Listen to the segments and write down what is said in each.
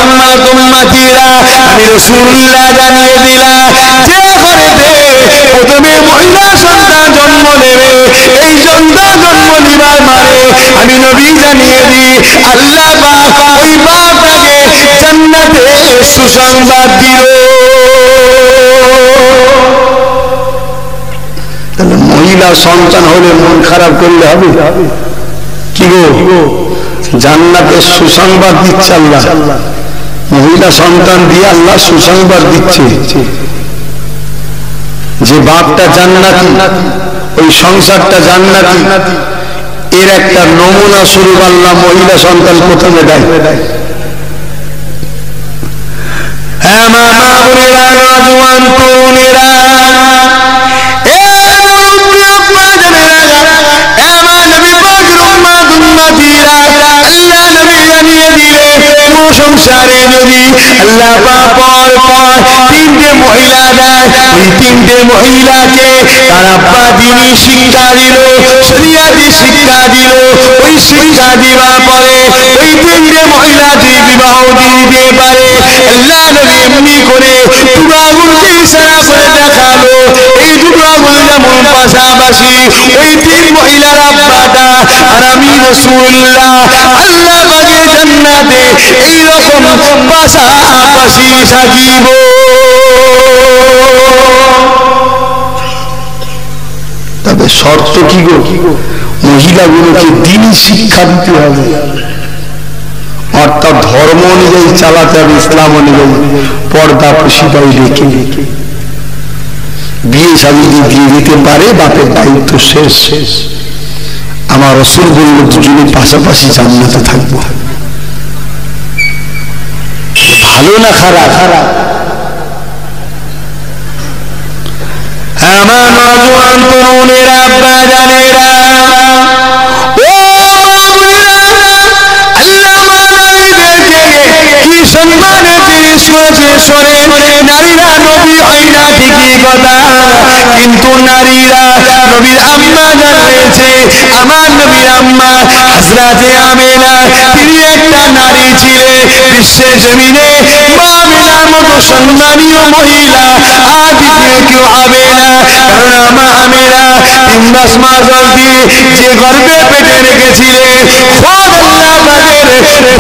আমার উম্মতীরা আমি রাসূলুল্লাহ জানিয়ে দিলাম যে ঘরেতে প্রথমে মহিলা সন্তান জন্ম নেবে এই সন্তান জন্ম নেবার মানে আমি নবী জানিয়ে দিই আল্লাহ পাক ওই বাপটাকে জান্নাতে সুসংবাদ দিল। তাহলে মহিলা সন্তান হলে মন খারাপ করলে হবে কি গো? জান্নাতের সুসংবাদ দিচ্ছে আল্লাহ, মহিলা সন্তান দিয়ে আল্লাহ সুসংবাদ দিচ্ছে যে বাপটা জান্নাতি ওই সংসারটা জান্নাতি। এর একটা নমুনা স্বরূপ আল্লাহ মহিলা সন্তান প্রথমে দেয়। হ্যাঁ মা বোনেরা, নওজোয়ান তরুণেরা, সংসারে যদি আল্লাহ পর পর তিনটে মহিলা দেয় ওই তিনটে মহিলাকে তার আব্বা দিনী শিক্ষা দিল, শরিয়াতি শিক্ষা দিল। ওই শিক্ষা দেওয়ার পরে ওই তিনটে মহিলাকে বিবাহ দিতে পারে। আল্লাহ নবী এমনি করে দুটো আঙুলকে ইশারা করে দেখালো, এই দুটো আঙুল যেমন পাশাপাশি ওই তিন মহিলার আব্বাটা আর আমি রাসূলুল্লাহ আল্লাহ পাকের জান্নাতে এইরকম পাশাপাশি থাকিব। তবে শর্ত কি গো? মহিলাগুলোকে দ্বীনি শিক্ষা দিতে হবে, অর্থাৎ ধর্ম অনুযায়ী চালাতে হবে, ইসলাম অনুযায়ী পর্দা পশিদাই রেখে বিয়ে শাদী দিয়ে দিতে পারে, বাপের দায়িত্ব শেষ। আমার রাসূল বলল দুজনে পাশাপাশি জান্নাতে থাকবো। ভালো না খারাপ? আমার নওজোয়ান তরুণেরা, আব্বা জানেরা, ও কি সম্মানের জিনিস করেছে শোনে। নারীরা নবী হয় না ঠিকই কথা, কিন্তু নারীরা নবীর আম্মা জানিয়েছে। আমার নবীর আম্মা হযরতে আমিনা তিনি একটা নারী ছিলেন। বিশ্বের জমিনে মা আমিনার মতো সম্মানীয় মহিলা আর দ্বিতীয় কেউ হবে না। কারণ মা আমিনা 3 মাস অবধি যে গর্ভে পেটে রেখেছিলেন খোদ আল্লাহ পাকের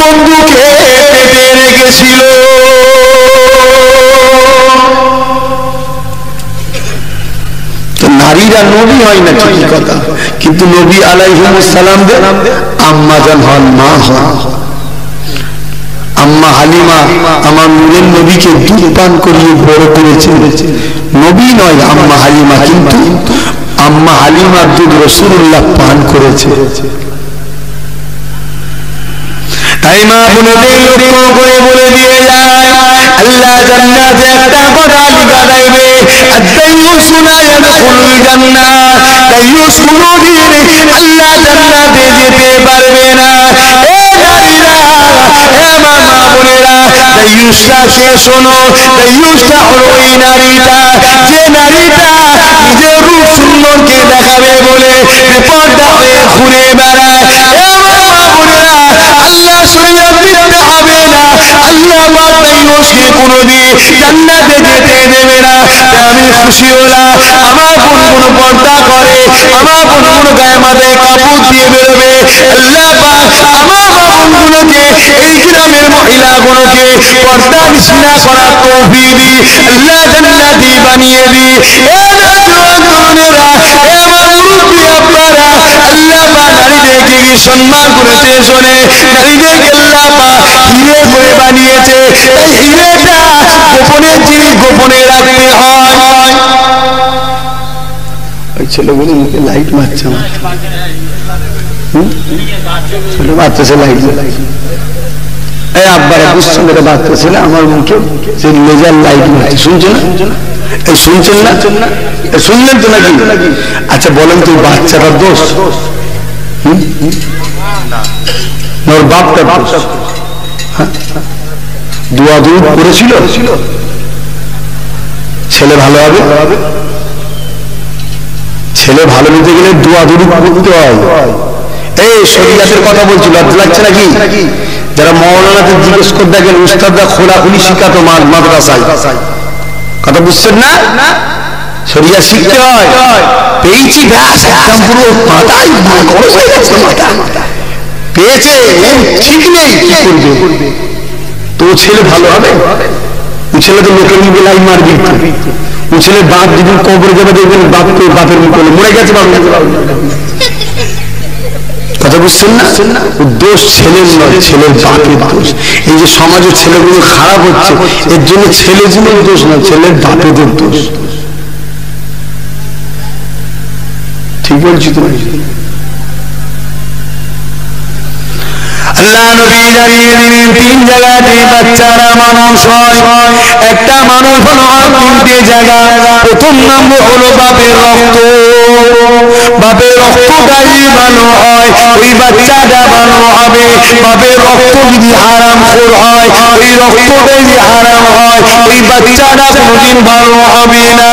বন্ধুকে পেটে রেখেছিল। নারীরা নবী হয় না ঠিকই কথা, কিন্তু নবী আলাইহিস সালামদের আম্মা জান হন, মা হন। আম্মা হালিমা আমার নূরের নবীকে দুধ পান করিয়ে বড় করেছে, নবী নয় আম্মা হালিমা, কিন্তু আম্মা হালিমার দুধ রাসূলুল্লাহ পান করেছে। তাই মা বোনদের লক্ষ্য করে বলে দিয়ে যায় আল্লাহ জান্নাতে একটা কথা লিখা দেবে, আদ-দাইয়ুস লা ইয়াদখুলুল জান্নাহ। দাইয়ুস কোনদিন আল্লাহ জান্নাতে যেতে পারবে না। এ নারীরা, এ মা বোনেরা, দাইয়ুসটা কে শোনো? দাইয়ুসটা হলো ওই নারীটা যে নারীটা নিজের রূপ সুন্দরকে দেখাবে বলে বেপরদা হয়ে ঘুরে বেড়ায়। এ মা বোনেরা, আল্লাহ শরীয়ত দিতে হবে না, আল্লাহ পাক দাইয়ুসকে কোনদিন জান্নাতে যেতে দেবে না। আমি খুশি হলাম আমার বোন পর্দা করে, আমার বোন গায়ে মাথায় কাপড় দিয়ে বেরোবে। আল্লাহ পাক আমার বোনগুলোকে, এই গ্রামের মহিলাগুলোকে পর্দা নিশিনা করার তৌফিক দি, আল্লাহ জান্নাতি বানিয়ে দি। এ নওজোয়ান তরুণেরা, এ আমার মুরব্বি আব্বারা, আল্লাহ পাক নারীদেরকে কি সম্মান করেছে শোনে। নারীদেরকে আল্লাহ পাক হিরে করে বানিয়েছে। তাই হিরেটা গোপনের জিনিস গোপনে রাখতে হয়। ওই ছেলেগুলো মুখে লাইট মারছে, ছোট বাচ্চা ছেলে লাইট, এই আব্বারা বুঝছেন এটা বাচ্চা ছেলে আমার মুখে যে লেজার লাইট মারছে। শুনছেন না? এই শুনছেন না? শুনলেন তো নাকি? আচ্ছা বলেন তো বাচ্চাটার দোষ? ওর বাপটা দোষ? দুয়াদুই করেছিল ছেলে ভালো হবে? ছেলে ভালো নিতে গেলে দুয়াদুই করতে হয়। এই শরীয়তের কথা বলছি, লজ্জা লাগছে নাকি? যারা মৌলানাকে জিজ্ঞেস করে দেখেন উস্তাদরা খোলাখুলি শিখাতো মাদ্রাসায়, কথা বুঝছেন না? শরিয়া শিখতে হয়, পেয়েছি ব্যাস একদম পুরো মাথায় পেয়েছে, ঠিক নেই, কি করবে? তো ছেলে ভালো হবে? ও ছেলে তো লোকের মুখে লাই মারবি, ও ছেলে বাপ যেদিন কবরে যাবে দেখবেন বাপের মুখে মরে গেছে, কথা বুঝছেন না? দোষ ছেলের নয়, ছেলের বাপের দোষ। এই যে সমাজের ছেলেগুলো খারাপ হচ্ছে, এর জন্য ছেলেগুলোর দোষ না, ছেলের বাপেদের দোষ। ঠিক বলছি তো? আল্লাহ নবী জানিয়ে দিলেন তিন জায়গাতে বাচ্চারা মানুষ হয়, একটা মানুষ হলো তিনটে জায়গা। প্রথম নম্বর হলো বাপের রক্ত, বাপের রক্তটাই ভালো হয় ওই বাচ্চাটা ভালো হবে। বাপের রক্ত যদি হারাম হয়, ওই রক্তটা যদি হারাম হয়, ওই বাচ্চাটা কোনোদিন ভালো হবে না।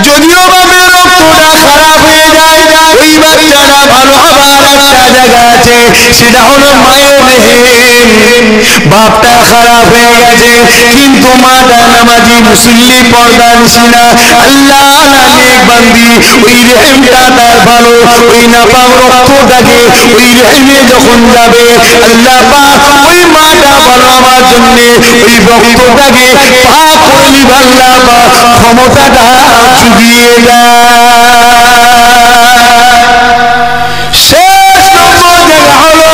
যদিও বাপের রক্তটা খারাপ হয়ে যায়, ওই বাচ্চাটা ভালো হবার একটা জায়গা আছে, সেটা হলো মায়ের রেহেম। বাপটা খারাপ হয়ে গেছে কিন্তু মাটা নামাজি মুসল্লি পর্দা নিশিনা আল্লাহ নেক বান্দি, ওই রেহেমটা তার ভালো। ওই নাপাক রক্তটাকে ওই রেহেমে যখন যাবে আল্লাহ পাক ওই মাটা ভালো হবার জন্য ওই রক্তটাকে পাক করে নিবে, আল্লাহ পাক ক্ষমতাটা চুকিয়ে শেষ নম্বর জায়গা হলো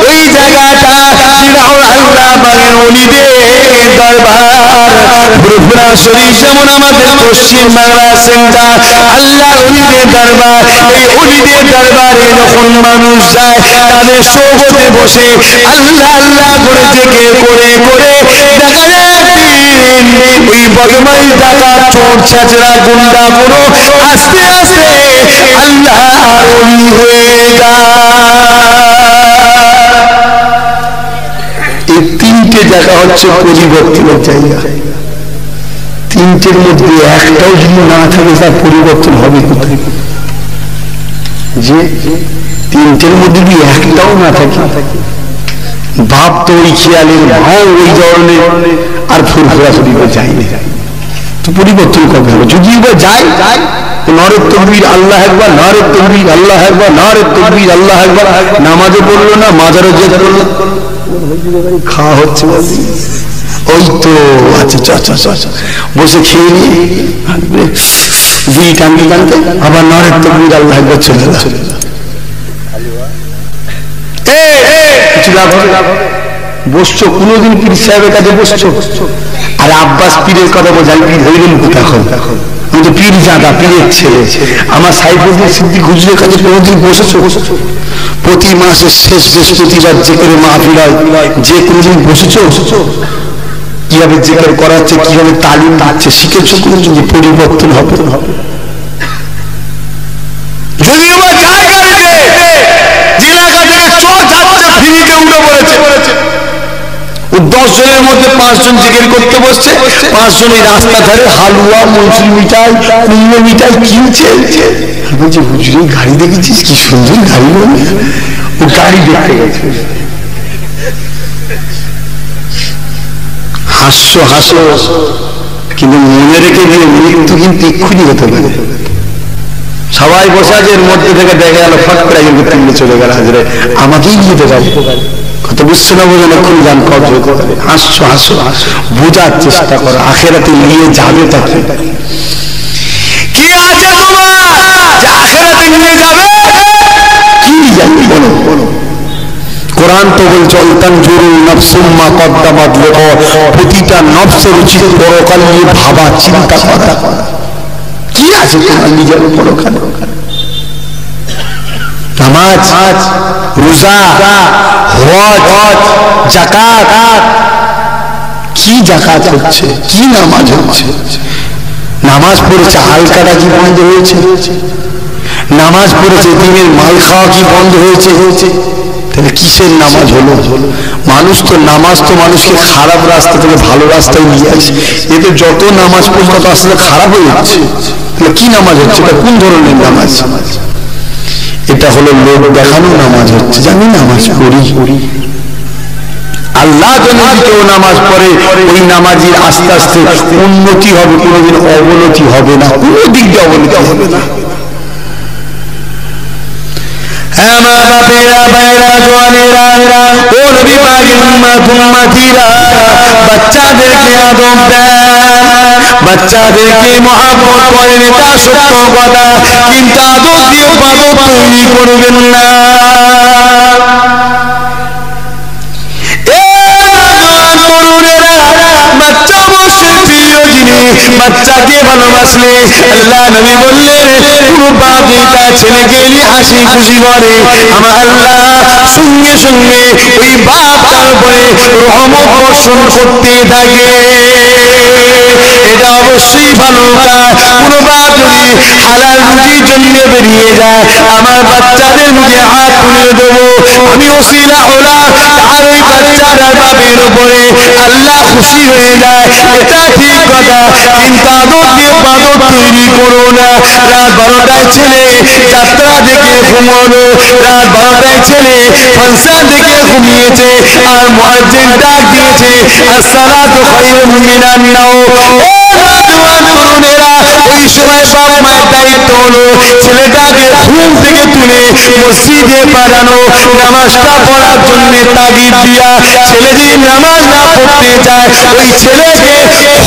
ওই জায়গাটা যেটা হলো আল্লাহ পাকের ওলিদের দরবার। ফুরফুরা শরীফ যেমন আমাদের পশ্চিম বাংলা সেন্টার, আল্লাহ ওলিদের দরবার। এই ওলিদের দরবারে যখন মানুষ যায় তাদের সোহবতে বসে আল্লাহ আল্লাহ করে জেগে করে দেখা যায় ওই বদমাইশ ডাকাত চোর ছেঁচড়া গুন্ডা গুলো আস্তে আস্তে আল্লাহ ওলি হয়ে যায়। এই তিনটে জায়গা হচ্ছে পরিবর্তনের জায়গা। তিনটের মধ্যে একটাও যদি না থাকে তার পরিবর্তন হবে কোথায়? যে তিনটের মধ্যে যদি একটাও না থাকে, বাপ তো ওই খেয়ালের, মাও ওই ধরনের, আর ফুরফুরা শরীফে যায়নি, তো পরিবর্তন কবে হবে? যদি এবার যায় নারে তাকবীর আল্লাহ একবার, নারে তাকবীর আল্লাহ একবার, নারে তাকবীর আল্লাহ একবার, নামাজে পড়লো না, মাজারে যে করলো, খাওয়া হচ্ছে ওই তো আচ্ছা বসে খেয়ে নিয়ে বিড়ি টানতে টানতে আবার নারে তাকবীর আল্লাহ একবার চলে যা, কিছু লাভ হবে? বসছো কোনোদিন পীর সাহেবের কাছে বসছো? আর আব্বাস পীরের কথা বোঝাই, পীর হইলেন কোথাখন? আমি তো পীর জাদা, পীরের ছেলে। আমার সাইফুদ্দিন সিদ্দিক হুজুরের কাছে কোনোদিন বসেছো? প্রতি মাসের শেষ বৃহস্পতিবার জিকিরের মাহফিল হয়, যে কোনোদিন বসেছো? কিভাবে জিকির করাচ্ছে, কিভাবে তালিম দিচ্ছে শিখেছো? কোনোদিন পরিবর্তন হবে? যদি এবার যায় গাড়িতে, যে এলাকা থেকে চোর যাচ্ছে ফিরিতে উঠে পড়েছে, 10 জনের মধ্যে 5 জন জিকির করতে বসছে, 5 জনের রাস্তা ধারে হালুয়া, মসুর মিঠাই, কুমড়ো মিঠাই কিনছে। বলছে হুজুর গাড়ি দেখেছিস, কি সুন্দর গাড়ি, ও গাড়ি দেখতে গেছে। হাসো কিন্তু মনে রেখে দিয়ে মৃত্যু কিন্তু এক্ষুনি হতে পারে। সবাই বসে আছে, এর মধ্যে থেকে দেখা গেল ফট করে একজন চলে গেল, হাজরে আমাকেই নিতে পারে। কত বুঝছো না? বোঝেন এখন গান কবজ হতে পারে। হাসো বোঝার চেষ্টা করো, আখেরাতে নিয়ে যাবে তাকে। কি আছে তোমার যে আখেরাতে নিয়ে যাবে? কি যাবে বলো? কোরআন তো বলছে তানজুরু নাফসুম মা কদ্দামাত লিগাদ, প্রতিটা নফসের উচিত পরকাল নিয়ে ভাবা, চিন্তা করা। কি আছে তোমার নিজের পরকাল? নামাজ, রোজা, হজ, যাকাত। কি যাকাত হচ্ছে, কি নামাজ হচ্ছে? নামাজ পড়েছে হালকাটা কি বন্ধ হয়েছে? নামাজ পড়েছে দিনের মাল খাওয়া কি বন্ধ হয়েছে? তাহলে কিসের নামাজ হলো? মানুষ তো নামাজ তো মানুষকে খারাপ রাস্তা থেকে ভালো রাস্তায় নিয়ে আসে। এতে যত নামাজ পড়ছে তত আসলে খারাপ হয়ে যাচ্ছে। তাহলে কি নামাজ হচ্ছে? এটা কোন ধরনের নামাজ? এটা হলো লোক দেখানো নামাজ হচ্ছে, জানি নামাজ পড়ি। আল্লাহ যদি কেউ নামাজ পড়ে ওই নামাজির আস্তে আস্তে উন্নতি হবে, কোনোদিন অবনতি হবে না, কোনো দিক দিয়ে অবনতি হবে না। হ্যাঁ মা বাপেরা, ভাইরা, জওয়ানেরা, ও নবী পাকের উম্মতিরা, বাচ্চাদেরকে আদব দেন, বাচ্চাদেরকে মহব্বত করেন, এটা সত্য কথা, কিন্তু আদব দিয়ে বাদব তৈরি করবেন না। বাচ্চা অবশ্যই প্রিয় জিনিস, বাচ্চাকে ভালোবাসলে আল্লাহ নবী বললেন কোনো বাপ তার ছেলেকে নিয়ে হাসি খুশি করে, আমার আল্লাহ সঙ্গে সঙ্গে ওই বাপ তার উপরে রহমত বর্ষণ করতে থাকে। এটা অবশ্যই ভালো কাজ। কোনো বাপ যদি হালাল রুজির জন্য বেরিয়ে যায়, আমার বাচ্চাদের মুখে হাত তুলে দেবো, আমি ওসিলা হলাম আর ওই বাচ্চারা বাপের উপরে আল্লাহ খুশি হয়ে যায়, এটা ঠিক কথা, কিন্তু আদর দিয়ে বাদর তৈরি করো না। রাত 12টায় ছেলে যাত্রা দেখে ঘুমানো, রাত 12টায় ছেলে ফাংশন দেখে ঘুমিয়েছে, আর মুয়াজ্জিন ডাক দিয়েছে আসসালাতু খায়রুম মিনান নাওম। ওই সময় বাপ মায়ের দায়িত্ব হলো ছেলেটাকে ঘুম থেকে তুলে মসজিদে পাঠানো, নামাজটা পড়ার জন্য তাগিদ দিয়া। ছেলে যদি নামাজ না পড়তে চায় ওই ছেলেকে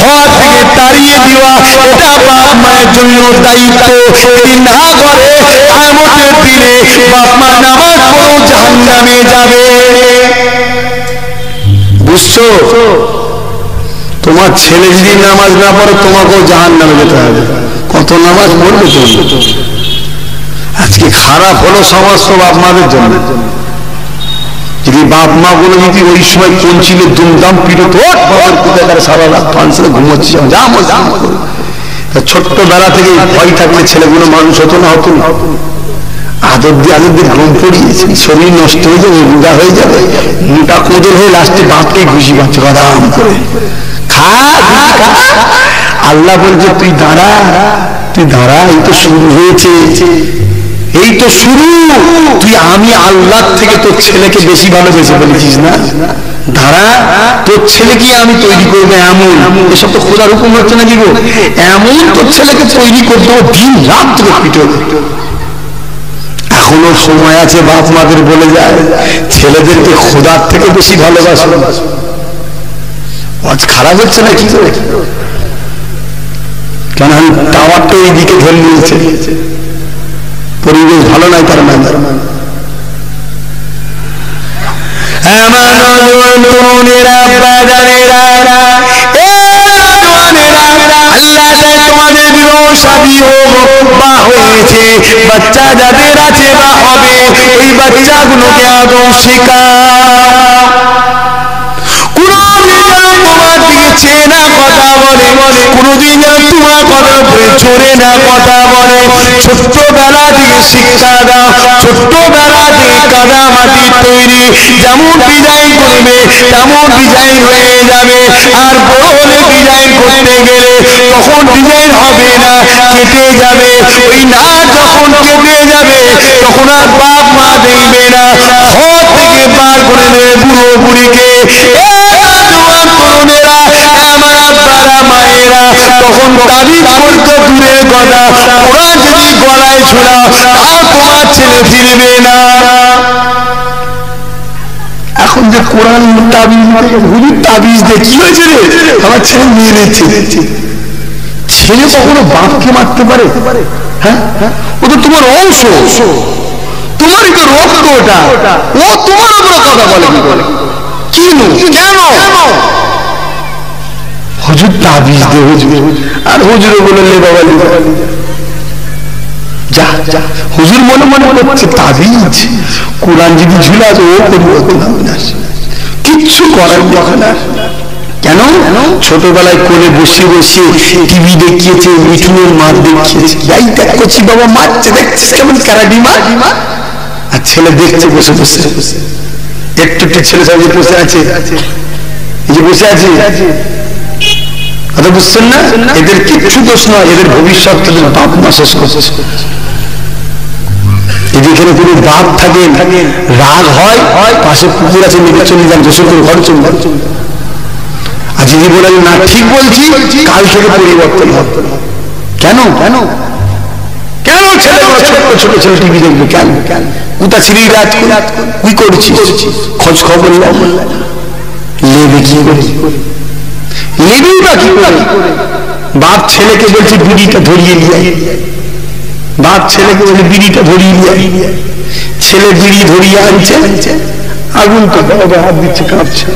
ঘর থেকে তাড়িয়ে দেওয়া, এটা বাপ মায়ের জন্য দায়িত্ব। যদি না করে কিয়ামতের দিনে বাপ মা নামাজ পড়েও জাহান্নামে যাবে। বুঝছো? তোমার ছেলে যদি নামাজ না পড়ে তোমাকেও জাহান্নামে যেতে হবে। কত নামাজ পড়বে তুমি? আজকে খারাপ হলো সমস্ত বাপ মাদের জন্য। যদি বাপ মা গুলো যদি ওই সময় পৌঁছিলে দুমদাম পিরত সারা রাত ফাংশনে ঘুমোচ্ছে, ছোট্টবেলা থেকে ভয় থাকলে ছেলেগুলো মানুষ হতো না, হতো না। আদর দিয়ে ঘুম পড়িয়েছে, শরীর নষ্ট হয়ে যাবে, রোগা হয়ে যাবে, মোটা কোদল হয়ে লাস্টে বাপকে ঘুষি পাচ্ছে বাদাম করে খা। আল্লাহ বলছে তুই দাঁড়া, তুই দাঁড়া, এই তো শুরু হয়েছে, এই তো শুরু। তুই আমি আল্লাহ থেকে তোর ছেলেকে বেশি ভালোবেসে বলেছিস না, দাঁড়া, তোর ছেলেকে আমি তৈরি করবো এমন। এসব তো খোদার হুকুম হচ্ছে নাকি গো? এমন তোর ছেলেকে তৈরি করতে হবে, দিন রাত তোকে পিটবে। এখনো সময় আছে, বাপ মাদের বলে যায় ছেলেদেরকে খোদার থেকে বেশি ভালোবাসো। আজ খারাপ হচ্ছে না কি করে? কেন টাওয়ারটা এই দিকে ধরে নিয়েছে, পরিবেশ ভালো নাই তার মানে। তোমাদের বিবাহ শাদী বা হয়েছে, বাচ্চা যাদের আছে বা হবে, ওই বাচ্চাগুলোকে আদৌ শেখা। তোমার দিকে চেয়ে না কথা বলে, কোনদিন তোমার কথা চড়ে না কথা বলে। ছোট্টবেলা থেকে শিক্ষা দাও, ছোট্টবেলা থেকে কাদা মাটির তৈরি, যেমন ডিজাইন করবে তেমন ডিজাইন হয়ে যাবে। আর বড় হলে ডিজাইন করতে গেলে তখন ডিজাইন হবে না, কেটে যাবে। ওই না যখন কেটে যাবে তখন আর বাপ মা দেখবে না, ঘর থেকে বার করে দেবে বুড়ো বুড়িকে। মায়েরা তখন তাবিজ করতে দূরের কথা, ওরা যদি গলায় ছোড়া তাও তোমার ছেলে ফিরবে না। এখন যে কোরআন তাবিজ হুজুর তাবিজ দিয়ে কি হয়েছে রে, আমার ছেলে মেয়ে নিচ্ছে। ছেলে কখনো বাপকে মারতে পারে? হ্যাঁ, ও তো তোমার অংশ, তোমারই তো রক্ত ওটা, ও তোমার উপরে কথা বলে কি বলে? কেন হুজুর তাবিজ দে, হুজুর। আর হুজুরে বললে বাবা যা যা, হুজুর মনে মনে করছে তাবিজ। কোরআন যদি ঝুলা তো ও পরিবর্তন হবে না, কিচ্ছু করার যখন। কেন? ছোটবেলায় কোলে বসে বসে টিভি দেখিয়েছে, মিঠুনের মার দেখিয়েছে, যাই দেখ করছি বাবা মারছে, দেখছিস কেমন কারাডি মার। আর ছেলে দেখছে বসে বসে, একটু একটু ছেলে সব বসে আছে, এই যে বসে আছে, কথা বুঝছেন না? এদের কিচ্ছু দোষ নয়, এদের ভবিষ্যৎ তাদের বাপ মা শেষ করছে। যেখানে কোনো বাপ থাকেন রাগ হয়, পাশে পুকুর আছে নেমে চলে যান, গোসল করে ঘরে চলে যান। আর যদি বলেন না ঠিক বলছি, কাল থেকে পরিবর্তন হবে। কেন কেন কেন ছেলেগুলো ছোট ছোট ছেলে টিভি দেখবে? কেন কেন কোথা ছিলি রাত কি করছিস? খোঁজ খবর লেবে কি করে? লেবেই বা কি করে? বাপ ছেলেকে বলছে বিড়িটা ধরিয়ে নিয়ে, বাপ ছেলেকে বলে বিড়িটা ধরিয়ে নিয়ে, ছেলে বিড়ি ধরিয়ে আনছে, আগুন তো হাত দিচ্ছে, কাঁপছে,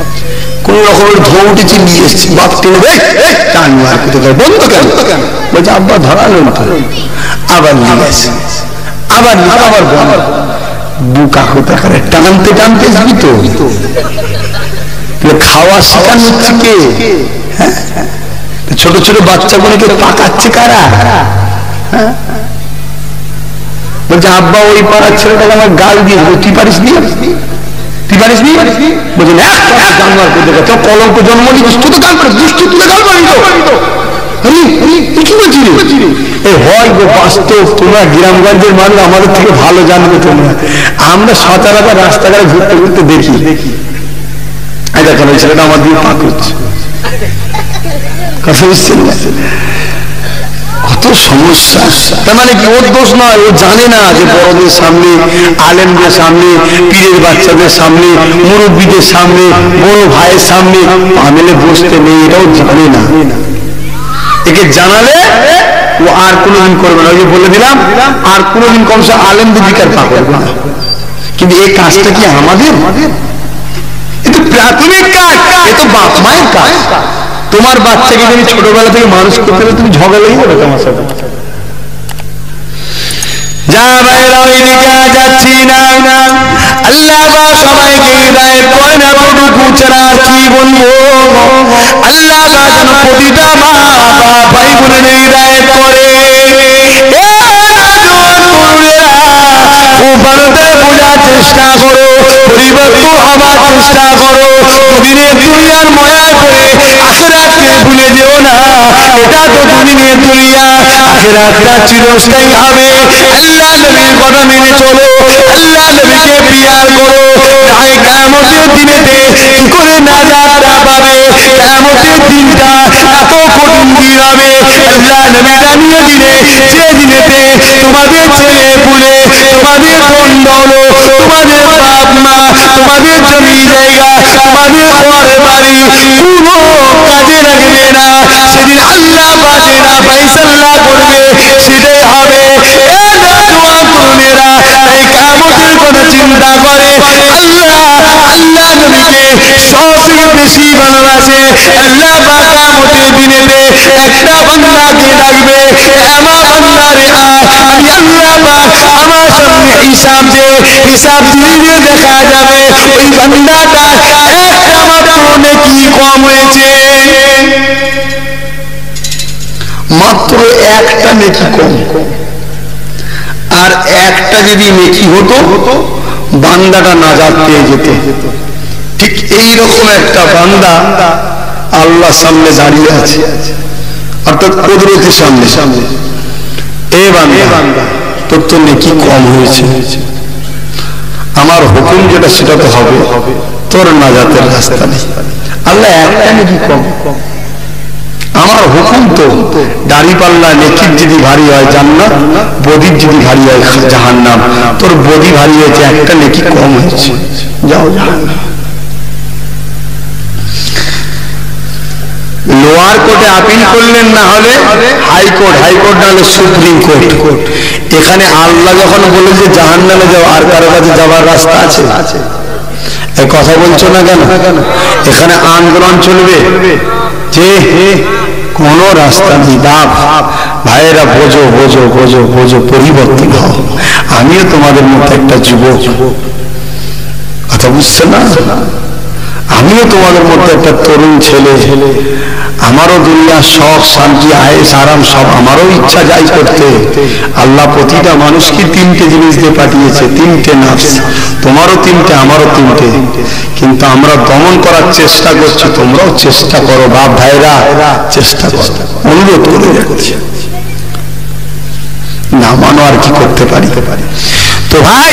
কোন রকমের ধোঁ উঠেছে, নিয়ে এসছে, বাপ টেনে বন্ধ কেন? বলছে আব্বা ধরালো না, আবার নিয়ে গেছে, আবার আবার বন্ধ। বুকা কোথা করে টানতে টানতে যাবি তো, খাওয়া শেখানো হচ্ছে কে? ছোট ছোট বাচ্চাগুলোকে পাকাচ্ছে কারা? বলছে আব্বা ওই পাড়ার ছেলেটাকে আমার গাল দিয়ে, তুই পারিস নি, তুই পারিস নি? বলছে জানোয়ার করতে তো কলঙ্ক জন্ম দিস, তুই তো গাল করিস, দুষ্টু তুলে গাল করিস তো। কি বলছিস? এই হয় গো বাস্তব, তোমরা গ্রামগঞ্জের মানুষ আমাদের থেকে ভালো জানবে। তোমরা আমরা সচরাচর রাস্তাঘাটে ঘুরতে ঘুরতে দেখি, দেখেন ওই ছেলেটা আমার দিয়ে পা করছে, কথা বুঝছেন? কত সমস্যা। তার মানে কি ওর দোষ নয়, ও জানে না যে বড়দের সামনে, আলেমদের সামনে, পীরের বাচ্চাদের সামনে, মুরব্বীদের সামনে, বড় ভাইয়ের সামনে পা মেলে বসতে নেই, এটাও জানে না। একে জানালে ও আর কোনোদিন করবে না। ওই যে বলে দিলাম, আর কোনোদিন কমসে আলেমদের দিকে পা করবে না। কিন্তু এই কাজটা কি আমাদের? এটা প্রাথমিক কাজ, এ তো বাপ মায়ের কাজ। তোমার বাচ্চাকে তুমি ছোটবেলা থেকে মানুষ করতে হলে তুমি ঝগড়া লেগে যাবে তোমার সাথে। যা ভাইরা ওইদিকে যাচ্ছি না, আল্লাহ বা সবাইকে হৃদায়েত করে না, কতটুকু ছাড়া কি বলবো। আল্লাহ বা যেন প্রতিটা মা বাবা ভাই বোনের হৃদায়েত করে। বোঝার চেষ্টা করো, পরিবর্তন হবার চেষ্টা করো। দুদিনের দুনিয়ার ময়া করে আখিরাতকে ভুলে যেও না। এটা তো দুদিনের দুনিয়া, আখিরাতটা চিরস্থায়ী হবে। আল্লাহ নবীর কথা মেনে চলো, আল্লাহ নবীকে পিয়ার করো। তাই কিয়ামতের দিনেতে কি করে নাজাতটা পাবে? কিয়ামতের দিনটা এত কঠিন দিন হবে। আল্লাহ নবী জানিয়ে দিলে, যে দিনেতে তোমাদের ছেলে পুলে, তোমাদের ধন দৌলত, তোমাদের বাপ মা, তোমাদের জমি জায়গা, তোমাদের ঘর বাড়ি কোনো কাজে লাগবে না। সেদিন আল্লাহ বাজেরা ফাইসাল্লাহ করবে, সেটাই হবে। তাই কিয়ামতের কথা চিন্তা করে আল্লাহ নবীকে সবথেকে বেশি ভালোবাসে। আল্লাহ কিয়ামতের দিনেতে একটা বান্দাকে ডাকবে, আমার বান্দারে আমি আল্লাহ আমার সামনে হিসাব দিয়ে দেখা যাবে। ওই বান্দাটা একটা মাত্র নেকি কম হয়েছে, মাত্র একটা নেকি কম। আর একটা যদি নেকি হতো, বান্দাটা নাজাত পেয়ে যেত। ঠিক এইরকম একটা বান্দা আল্লাহর সামনে দাঁড়িয়ে আছে, অর্থাৎ কুদরতের সামনে। এ বান্দা, তোর তো নেকি কম হয়েছে, আমার হুকুম যেটা সেটা তো হবে, তোর নাজাতের রাস্তা নেই। আল্লাহ একটা নেকি কম, আমার হুকুম তো দাড়ি পাল্লা নেকির যদি ভারী হয় জান্নাত, বদির যদি ভারী হয় জাহান্নাম। তোর বদি ভারী হয়েছে, একটা নেকি কম হয়েছে, যাও জাহান্নাম। লোয়ার কোর্টে আপিল করলেন, না হলে হাইকোর্ট, হাইকোর্ট না হলে সুপ্রিম কোর্ট। এখানে আল্লাহ যখন বলে যে জাহান্নামে যাও, আর কারো কাছে যাওয়ার রাস্তা আছে? এই কথা বলছো না কেন? এখানে আন্দোলন চলবে যে কোন রাস্তা নেই। বাপ ভাইয়েরা বোঝো বোঝো বোঝো বোঝো, পরিবর্তন হও। আমিও তোমাদের মধ্যে একটা যুবক, কথা বুঝছে না? আমিও তোমাদের মধ্যে একটা তরুণ ছেলে, আমারও দুনিয়া শখ শান্তি আয়েস আরাম সব আমারও ইচ্ছা যাই করতে। আল্লাহ প্রতিটা মানুষকে তিনটে জিনিস দিয়ে পাঠিয়েছে, তিনটে নাফস। তোমারও তিনটে, আমারও তিনটে, কিন্তু আমরা দমন করার চেষ্টা করছি। তোমরাও চেষ্টা করো, বাপ ভাইরা চেষ্টা করো, অনুরোধ করে যাচ্ছি। না মানো আর কি করতে পারি? তো ভাই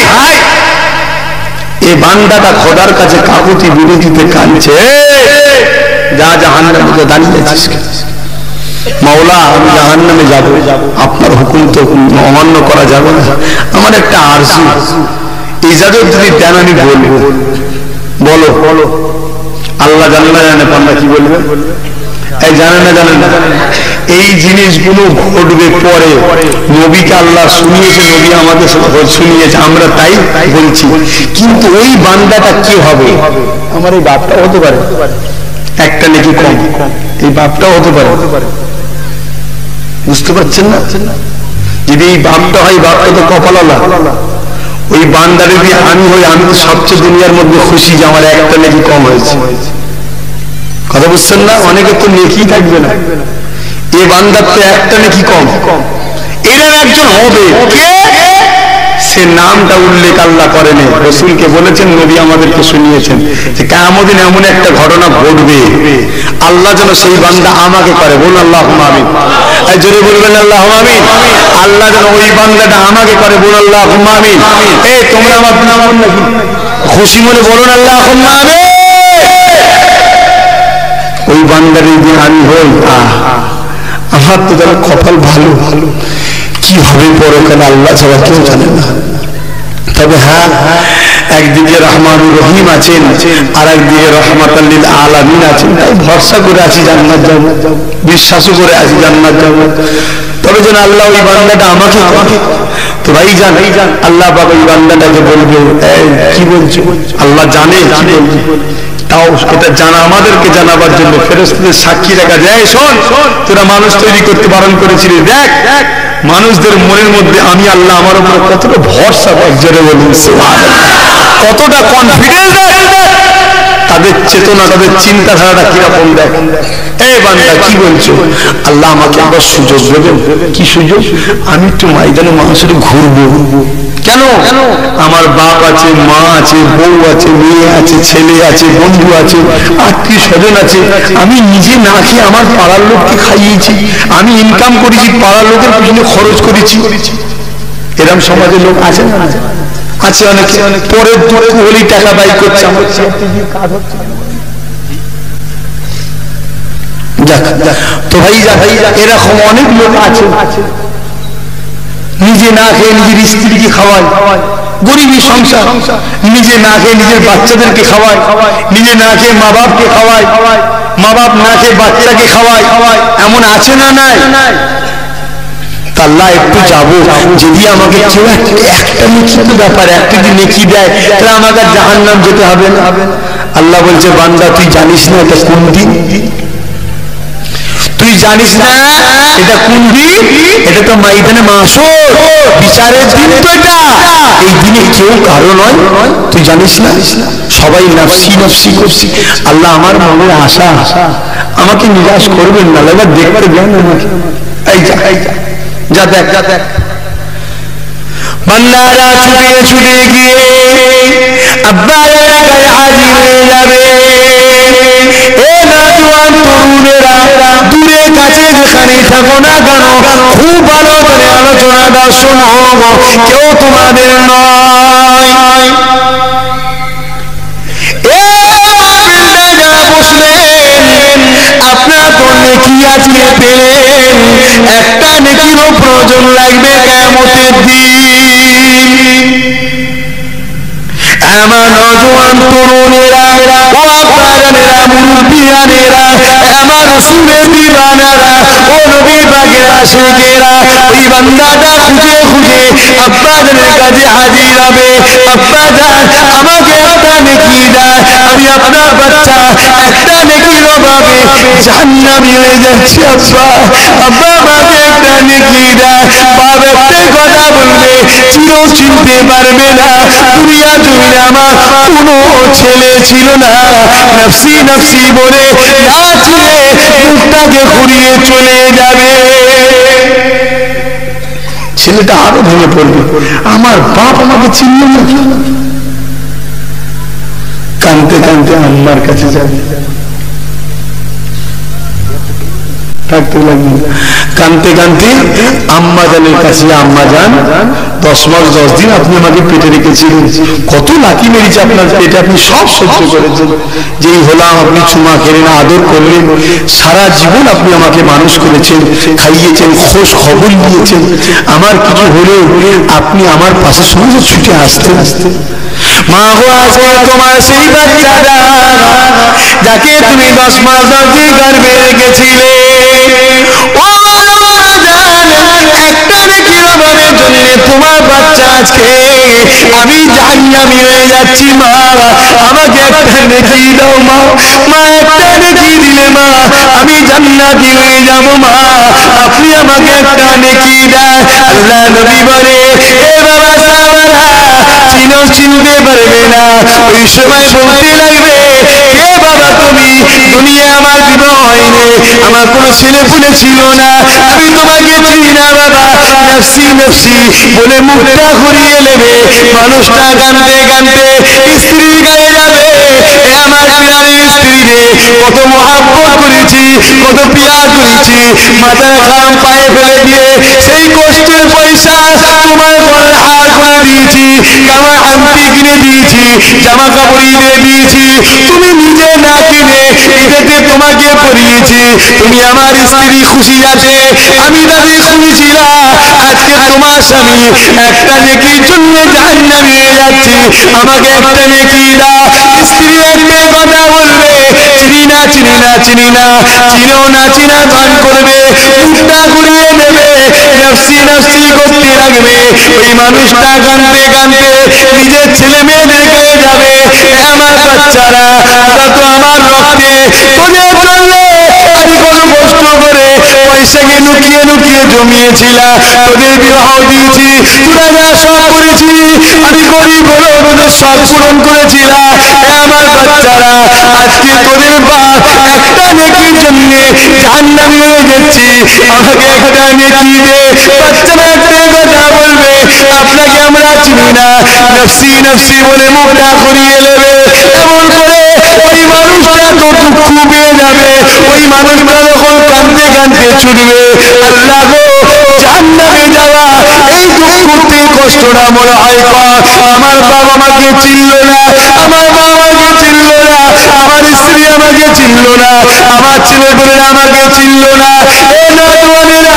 এই বান্দাটা খোদার কাছে কাকুতি বিরতিতে কাঁদছে, যা জাহান্নামে দাঁড়িয়ে আছিস, মাওলা আমি জাহান্নামে যাব, আপনার হুকুম তো অমান্য করা যাবে না, আমার একটা আরজি ইজাজত যদি দেন আমি বলবো। বলো বলো। আল্লাহ জানে না জানে বান্দা কি বলবে? এই জানে না জানেন না, এই জিনিসগুলো ঘটবে পরে। নবীকে আল্লাহ শুনিয়েছে, নবী আমাদের শুনিয়েছে, আমরা তাই বলছি। কিন্তু ওই বান্দাটা কি হবে? আমার এই বাপটা হতে পারে একটা নাকি কম, এই বাপটাও হতে পারে, বুঝতে পারছেন না? যদি এই বাপটা হয়, বাপটা তো কপালালা। ওই বান্দারে যদি আমি হই, আমি তো সবচেয়ে দুনিয়ার মধ্যে খুশি যে আমার একটা নাকি কম হয়েছে। কথা বুঝছেন না? অনেকে তো নেকি থাকবে না, এ বান্দার তো একটা নাকি কম, এর একজন হবে কে? সে নামটা উল্লেখ আল্লাহ করেন, রাসূলকে বলেছেন, নবী আমাদেরকে শুনিয়েছেন যে কিয়ামত দিন এমন একটা ঘটনা ঘটবে, আল্লাহ যেন সেই বান্দা আমাকে করে। বলুন আল্লাহুম্মা আমিন। এই জোরে বলবেন আল্লাহুম্মা আমিন। আল্লাহ যেন ওই বান্দাটা আমাকে করে। বলুন আল্লাহুম্মা আমিন। এই তোমরা আমার নাম নাকি খুশি মনে বলুন আল্লাহুম্মা আমিন। ওই বান্দার দিন আমি হই, আমার তো যেন কপাল ভালো। ভালো কি হবে পরকালে আল্লাহ ছাড়া কেউ জানে না। তবে হ্যাঁ, একদিকে রহমানুর রহিম আছেন, আর একদিকে রহমাতাল লিল আলামিন আছেন। তাই ভরসা করে আছি জান্নাত যাব, বিশ্বাসও করে আছি জান্নাত যাব। তবে যেন আল্লাহ ওই বান্দাটা আমাকে করে। তো ভাই জান, আল্লাহ পাক ওই বান্দাটাকে বলবে, কি বলছো? আল্লাহ জানে কি বলছো, তাও এটা জানা আমাদেরকে জানাবার জন্য ফেরেশতাদের সাক্ষী রাখা যায়। শোন, তোরা মানুষ তৈরি করতে বারণ করেছিলি, দেখ মানুষদের মনের মধ্যে আমি আল্লাহ আমার উপর কতটা ভরসা, জোরে বলুন সুবহানাল্লাহ, কতটা কনফিডেন্স, তাদের চেতনা, তাদের চিন্তাধারাটা কিরকম দেখ। এই বান্দা কি বলছো? আল্লাহ আমাকে একবার সুযোগ দেবেন। কি সুযোগ? আমি একটু ময়দানে মানুষের ঘুরবো। কেন? আমার বাপ আছে, মা আছে, বউ আছে, মেয়ে আছে, ছেলে আছে, বন্ধু আছে, আত্মীয় স্বজন আছে। আমি নিজে না খেয়ে আমার পাড়ার লোককে খাইয়েছি, আমি ইনকাম করেছি, পাড়ার লোকের পিছনে খরচ করেছি। এরকম সমাজের লোক আছে না? আছে অনেকে। পরের দুঃখ হলেই টাকা ব্যয় করছে, আমার কাজ হচ্ছে। তো ভাই এরকম অনেক লোক আছে, নিজে না খেয়ে নিজের স্ত্রীকে খাওয়ায়, গরিবী সংসার, নিজে না খেয়ে নিজের বাচ্চাদেরকে খাওয়ায়, নিজে না খেয়ে মা বাপকে খাওয়ায়, মা বাপ না খেয়ে বাচ্চাকে খাওয়ায়। এমন আছে না? নাই। আল্লাহ একটু যাবো, যদি আমাকে কেউ একটা লিখিত ব্যাপার একটা যদি নেকি দেয়, তাহলে আমাকে জাহান্নাম যেতে হবে না। আল্লাহ বলছে, বান্দা তুই জানিস না এটা কোন দিন? তুই জানিস না এটা কোন দিন? এটা তো ময়দানে মাহশর, বিচারের দিন তো এটা। এই দিনে কেউ কারো নয়, তুই জানিস না? সবাই নাফসি নাফসি করছি। আল্লাহ আমার মনের আশা, আমাকে নিরাশ করবেন না, এবার দেখতে যান আমাকে। এই যা যা দেখ, বান্দারা ছুটে ছুটে গিয়ে আব্বার গায়ে হাজির হয়ে যাবে। এ নওজোয়ান তরুণেরা, দূরে কাছে যেখানে থাকো না কেন, খুব ভালো করে আলোচনাটা শোনো, কেউ তোমাদের নয়। আপনার তো নেকি আজকে পেলেন, একটা নেকিরও প্রয়োজন লাগবে কিয়ামতের দিন। আমার নওজোয়ান তরুণেরা, ও আব্বাজানেরা, মুরব্বিয়ানেরা, আমার রাসূলের দিওয়ানারা, ও নবী পাকের আশিকেরা, ওই বান্দাটা খুঁজে খুঁজে আব্বাজানের কাছে হাজির হবে। আব্বাজান আমাকে একটা নেকি দেন, আমি আপনার বাচ্চা, একটা নেকির অভাবে জাহান্নামী হয়ে যাচ্ছি। আব্বা আমাকে একটা নেকি দেন। বাপ একটাই কথা বলবে, চির চিনতে পারবে না, দুনিয়া জুড়ে আমার কোনো ছেলে ছিল না, নফসি নফসি বলে না চিনে মুখটাকে ঘুরিয়ে চলে যাবে। ছেলেটা আরো ভেঙে পড়বে, আমার বাপ আমাকে চিনল না। কাঁদতে কাঁদতে আম্মার কাছে যাবে, থাকতে লাগলেন। কানতে কানতে আম্মা জানের কাছে, আম্মা জান 10 মাস 10 দিন আপনি আমাকে পেটে রেখেছিলেন, কত লাকি মেরেছে আপনার পেটে, আপনি সব সহ্য করেছেন, যেই হলাম আপনি চুমা খেলেন, আদর করলেন, সারা জীবন আপনি আমাকে মানুষ করেছেন, খাইয়েছেন, খোঁজ খবর দিয়েছেন, আমার কিছু হলে আপনি আমার পাশে সমস্ত ছুটে আসতে আসতে। মা গো, আছে তোমার সেই বাচ্চাটা যাকে তুমি 10 মাস 10 দিন গর্ভে রেখেছিলে, ও একটা নেকির অভাবের জন্য তোমার বাচ্চা আজকে আমি জাহান্নামী হয়ে যাচ্ছি। মা আমাকে একটা নেকি দাও মা, মা একটা নেকি দিলে মা আমি জান্নাতি হয়ে যাব। মা আপনি আমাকে একটা নেকি দেন। আল্লাহ নবী বলে, এ বাবা সাহাবারা চিনতে পারবে না, ওই সময় বলতে লাগবে, কে বাবা তুমি? দুনিয়া আমার বিবাহ হয়নি, আমার কোনো ছেলে পুলে ছিল না, আমি তোমাকে চিনি না বাবা, নফসি নফসি বলে মুখটা ঘুরিয়ে নেবে। মানুষটা কাঁদতে কাঁদতে স্ত্রীর গায়ে যাবে, এ আমার প্রিয়ার স্ত্রী রে, কত মহাব্বত করেছি, কত পিয়ার করেছি, মাথার ঘাম পায়ে ফেলে দিয়ে সেই কষ্টের পয়সা তোমার গলার হার করে দিয়েছি, আমার আংটি কিনে দিয়েছি, জামা কাপড় কিনে দিয়েছি, তুমি নিজে না কিনে ঈদেতে তোমাকে পরিয়েছি, তুমি আমার স্ত্রী খুশি আছে, আমি তাদের খুশি ছিলাম। আজকে তোমার স্বামী একটা নেকির জন্য জাহান্নামে যাচ্ছে, আমাকে একটা নেকি দাও। স্ত্রী একটা কথা বলবে, চিনি না চিনি না চিনি না, চিনো না চিনা গান করবে, মুখটা ঘুরিয়ে নেবে, নফসি নফসি করতে লাগবে। ওই মানুষটা কাঁদতে কাঁদতে নিজের ছেলে মেয়েদের কাছে যাবে, আমার বাচ্চারা ওরা তো আমার রক্তে, তোদের জন্য আমি কোনো কষ্ট করে পয়সাকে লুকিয়ে লুকিয়ে জমিয়েছিলাম, তোদের বিবাহ দিয়েছি, তোরা যা সব করেছি, আমি গরিব হলেও তোদের সব পূরণ করেছিলাম। আমার বাচ্চারা আজকে তোদের বাপ একটা নেকির জন্য জাহান্নামী হয়ে যাচ্ছি, আমাকে একটা নেকি দে। বাচ্চারা একটা কথা বলবে, আপনাকে আমরা চিনি না, নফসি নফসি বলে মুখটা ঘুরিয়ে নেবে। এমন করে ওই মানুষটা তো দুঃখ পেয়ে যাবে, ওই মানুষটা যখন কাঁদতে কাঁদতে ছুটবে, আল্লাহ গো জাহান্নামে যাওয়া এই দুঃখতে কষ্টটা মনে হয় কম। আমার বাবা মাকে চিনল না, আমার বাবা মাকে চিনল না, আমার স্ত্রী আমাকে চিনল না, আমার ছেলেগুলো আমাকে চিনল না। এ নওজওয়ানেরা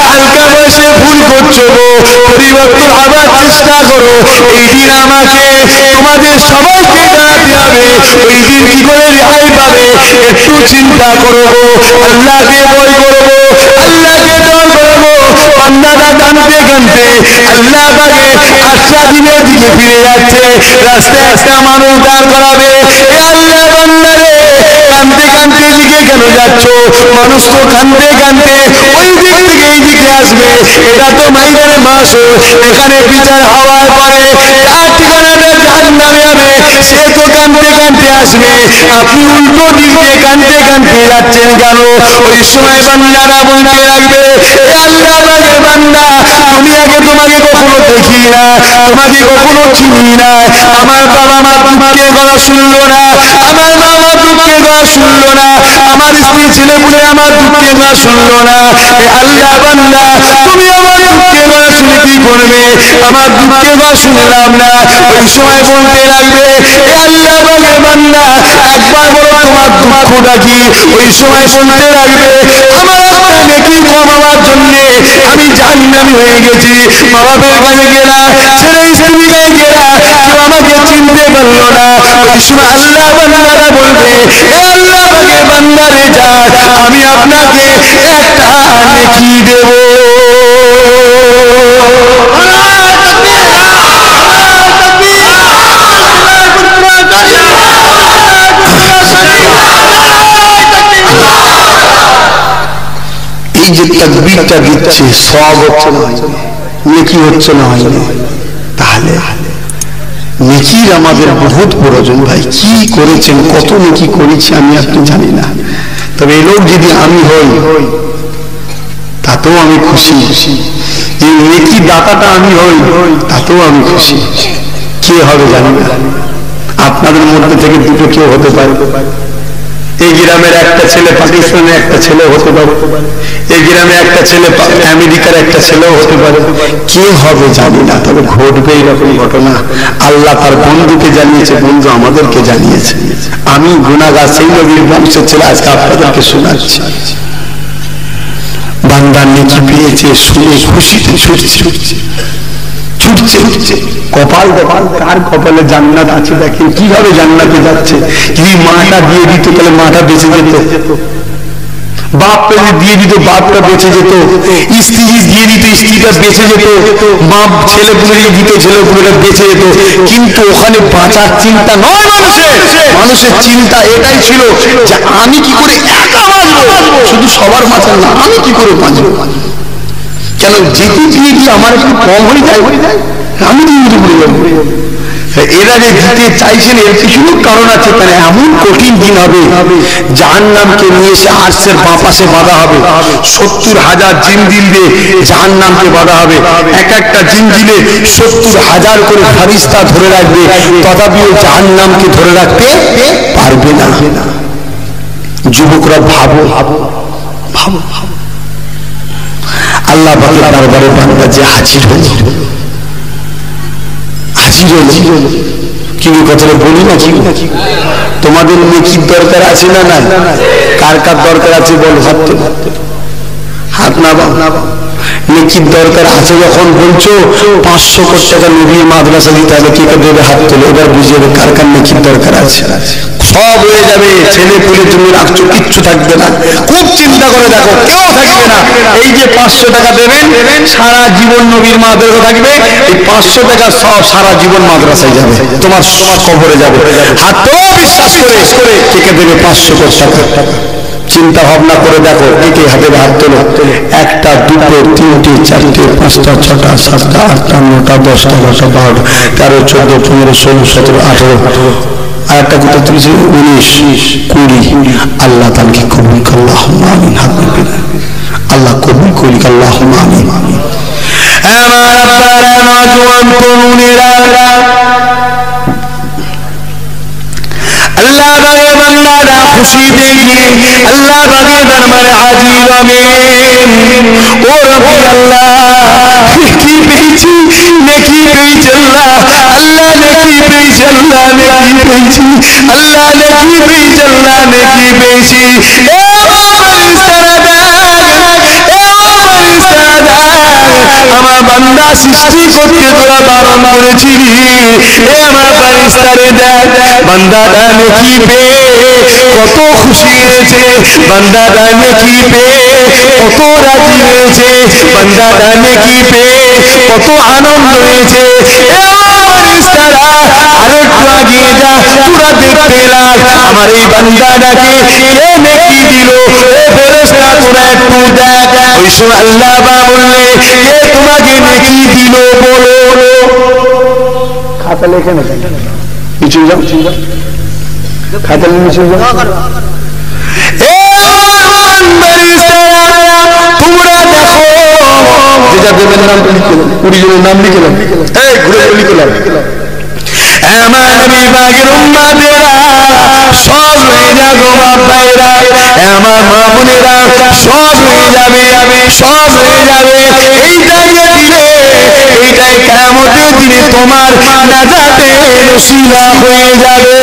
হালকা বয়সে ভুল করছো গো, পরিবর্তন হবার চেষ্টা করো। এই দিন আমাকে তোমাদের সবাইকে জানাতে হবে, ওই দিন কি করে রেহাই পাবে একটু চিন্তা করো গো। আল্লাহকে ভয় করবো, আল্লাহকে ডর করবো। বান্দারা কাঁদতে কাঁদতে আল্লাহ পাকে আশা দিনের দিকে ফিরে যাচ্ছে, রাস্তায় একটা মানুষ দাঁড় করাবে, এ আল্লাহ বান্দারে কাঁদতে কাঁদতে দিকে কেন যাচ্ছ? মানুষ তো কাঁদতে কাঁদতে ওই দিক থেকে এই দিকে আসবে, এটা তো মাইদানে মাসো, এখানে বিচার হওয়ার পরে তার ঠিকানাটা জাহান্নামে হবে, সে তো কাঁদতে কাঁদতে আসবে, আপনি উল্টো দিক দিয়ে কাঁদতে কাঁদতে যাচ্ছেন কেন? ওই সময় বান্দারা বলতে লাগবে, এ আল্লাহ পাকের বান্দা, আমি আগে তোমাকে কখনো দেখি না, তোমাকে কখনো চিনি না, আমার বাবা মা দুঃখের কথা শুনলো না, আমার মা মা দুঃখের কথা শুনলো না, আমার স্ত্রী ছেলে পুলে আমার দুঃখের কথা শুনলো না। এ আল্লাহ বান্দা, তুমি আমার দুঃখের কথা শুনে কি করবে? আমার দুঃখের কথা শুনলাম না। ওই সময় বলতে লাগবে, এ আল্লাহ পাকের বান্দা, একবার বলো তোমার দুঃখটা কি? ওই সময় বলতে লাগবে, আমার একটা নেকি কমাবার জন্য আমি জাহান্নামী হয়ে গেছি, মা বাপের কাছে গেলাম, ছেলে স্ত্রীর কাছে গেলাম, কেউ আমাকে চিনতে পারলো না। ওই সময় আল্লাহ বান্দারা বলবে, এ আল্লাহ পাকের বান্দা রে যান, আমি আপনাকে একটা নেকি দেব। এই যে তাকবীরটা দিচ্ছে, সওয়াব হচ্ছে না নেকি হচ্ছে না হয়নি, তাহলে নেকির আমাদের বহুত প্রয়োজন। ভাই কি করেছেন, কত নেকি করেছি আমি আপনি জানি না, তবে এই লোক যদি আমি হই তাতেও আমি খুশি, এই নেকি দাতাটা আমি হই তাতেও আমি খুশি। কে হবে জানি না, আপনাদের মধ্যে থেকে দুটো কেউ হতে পারে, এই গ্রামের একটা ছেলে পাকিস্তানের একটা ছেলে হতে পারে, এই গ্রামে একটা ছেলে আমেরিকার একটা ছেলেও হতে পারে। কে হবে জানি না, তবে ঘটবে এরকম ঘটনা। আল্লাহ তার বন্ধুকে জানিয়েছে, বন্ধু আমাদেরকে জানিয়েছে। আমি গুনাহগার সেই নবীর বংশের ছেলে আজকে আপনাদেরকে শোনাচ্ছি। বান্দা নেকি পেয়েছে শুনে খুশিতে ছুটছে, কপাল কপাল কার কপালে জান্নাত আছে দেখেন কিভাবে জান্নাতে যাচ্ছে। যদি মাটা দিয়ে দিত তাহলে মাটা বেঁচে যেত, বাপটা যদি দিয়ে দিত বাপটা বেঁচে যেত, স্ত্রী দিয়ে দিত স্ত্রীটা বেঁচে যেত, বাপ ছেলেপুলেকে দিত ছেলেপুলেটা বেঁচে যেত। কিন্তু ওখানে বাঁচার চিন্তা নয় মানুষের চিন্তা এটাই ছিল যে আমি কি করে একা বাঁচবো, শুধু সবার বাঁচার না, আমি কি করে বাঁচবো। কেন যেতে দিয়ে দিয়ে আমার একটু কম হয়ে যায়, আমি এরা যে দিতে চাইছেন এর পিছনেও কারণ আছে। তাহলে এমন কঠিন দিন হবে, জাহান্নামকে নিয়ে এসে আরশের বাঁ পাশে বাঁধা হবে, 70,000 জিনজিল দিয়ে জাহান্নামকে বাঁধা হবে। এক একটা জিনজিলে 70,000 করে ফারিস্তা ধরে রাখবে, তথাপিও জাহান্নামকে ধরে রাখতে পারবে না। যুবকরা ভাবো ভাবো ভাবো ভাবো, আল্লাহ পাকের দরবারে বান্দা যে হাজির হয়েছে, কিন্তু কথাটা বলি না কি তোমাদের নেকির দরকার আছে না না? কার কার দরকার আছে বল, হাত না নেকির দরকার আছে। যখন বলছো 500 কোটি টাকা নবীর মাদ্রাসা দিতে হবে, কে কে দেবে হাত তোলে, এবার বুঝিয়ে দেবে কার কার নেকির দরকার আছে। সব হয়ে যাবে, ছেলে পুলে তুমি রাখছো কিচ্ছু থাকবে না। খুব চিন্তা করে দেখো, কেউ থাকবে না। এই যে 500 টাকা দেবেন, সারা জীবন নবীর মাদ্রাসা থাকবে, এই 500 টাকা সব সারা জীবন মাদ্রাসায় যাবে, তোমার কবরে যাবে। হাত তো বিশ্বাস করে কে কে দেবে 500 কোটি টাকা। চিন্তা ভাবনা করে দেখো, একে হাতে হাত তোলো। 1টা 2টো 3টে 4টে 5টা 6টা 7টা 8টা 9টা 10টা 12টা 13 14 15 16 17 18 আর একটা কথা তুলেছে 19 20। আল্লাহ তাআলাকে কবুল করুন, আল্লাহুম্মা আমিন। আল্লাহ কবুল করি, আল্লাহুম্মা আমিন। আমার আব্বারা নওজোয়ান তরুণেরা, আল্লাহ বাগে বান্দারা খুশি দেখে আল্লাহ বাগে দরবারে হাজির হবেন। ও রব্বি আল্লাহ, নেকি পেয়েছি, নেকি পেয়েছি আল্লাহ, আল্লাহ নেকি পেয়েছি, আল্লাহ নেকি পেয়েছি, আল্লাহ নেকি পেয়েছি, আল্লাহ নেকি পেয়েছি। আমার বান্দা সৃষ্টি করতে তোরা বারণ করেছিলি, আমার ফারিস্তারে দেখ বান্দাটা নেকি পেয়ে কত খুশি হয়েছে, বান্দাটা নেকি পেয়ে কত রাজি হয়েছে, বান্দাটা নেকি পেয়ে কত আনন্দ হয়েছে। ফারিস্তারা আরো একটু আগিয়ে যা, তোরা দেখতে লাগ আমার এই বান্দাটাকে কে নেকি দিল। ফেরেশতা তোরা একটু দেখ। ওই সময় আল্লাহ বললে, কে তোমাকে নেকি দিল বলো। খাতা লেখে না, নিচে যাও, খাতা নিচে যাও। তোমরা দেখো, যেটা দেবের নাম লিখলাম, 20 জনের নাম লিখলাম, এই ঘুরে লিখলাম। আমার নবী পাকের উম্মতেরা সব হয়ে যাবে, বাবাইরা আমার মা বোনেরা সব হয়ে যাবে, সব হয়ে যাবে। এইটাই দিলে, এইটাই কিয়ামতের দিনে তোমার নাজাতের ওসিলা হয়ে যাবে।